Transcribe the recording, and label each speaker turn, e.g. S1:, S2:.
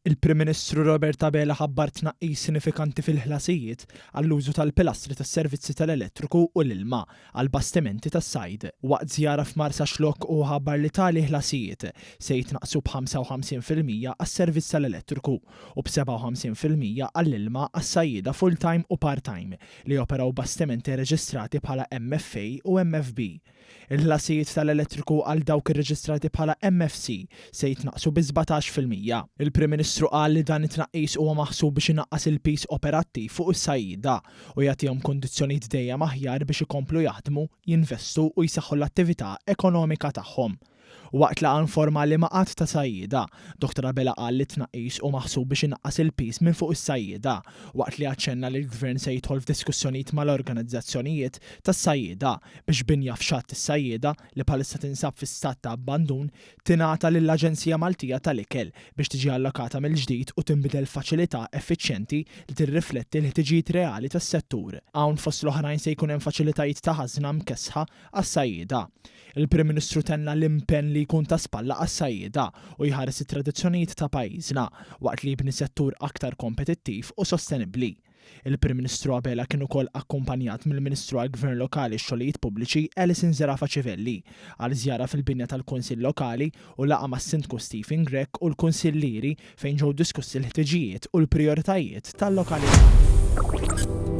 S1: Il-Prim Ministru Robert Abela ħabbar tnaqqis sinifikanti fil-ħlasijiet għall-użu tal-pilastri tas-servizzi tal-elettriku u l-ilma għall-bastimenti tas-sajd. Waqt żjara f'Marsa Xlokk u ħabbar li tali ħlasijiet se jitnaqqsu b'55% għas-servizz tal-elettriku u b'57% għall-ilma għas-sajjieda full-time u part-time li operaw bastimenti reġistrati bħala MFA u MFB. Il-ħlasijiet tal-elettriku għal dawk irreġistrati bħala MFC se jitnaqsu bi 17%. Il-Prim Ministru qal li dan it-tnaqqis huwa maħsub biex inaqqas il-pis operattiv fuq is-sajjieda u jagħtihom kundizzjonijiet dejjem aħjar biex ikomplu jaħdmu, jinvestu u jsaħħu l-attività ekonomika tagħhom. Waqt laqgħa informali ma' qatt ta' sajjieda, Dr. Abela qal li t-tnaqqis u maħsub biex inaqqas il-pis minn fuq is-sajjieda waqt li aċċenna li l-Gvern se jidħol f'diskussjonijiet mal-organizzazzjonijiet tas-sajjieda biex binja f'xatt is-sajjieda li bħalissa tinsab fis-stat ta' abbandun tingħata lill-Aġenzija Maltija tal-Ikel biex tiġi allokata mill-ġdid u tinbidel faċilità effiċjenti li tirrifletti l-ħtiġijiet reali tas-settur. Hawn fost l-oħrajn se jkun hemm faċilitajiet ta' ħażna mkessħa għas-sajjieda. Il-Prim Ministru tenna l-impenn li jkun ta' spalla għas-sajjieda u jħares it-tradizzjonijiet ta' pajjiżna waqt li jibni settur aktar kompetittiv u sostenibbli. Il-Prim Ministru Abela kien ukoll akkumpanjat mill-Ministru għall-Gvern Lokali x-Xogħlijiet Pubbliċi Alison Zerafa Civelli għal żjara fil-binja tal-Kunsill Lokali u laqgħa mas-Sindku Stephen Grech u l-Kunsillieri fejn ġew diskussi l-ħtiġijiet u l-prijoritajiet tal-lokalità.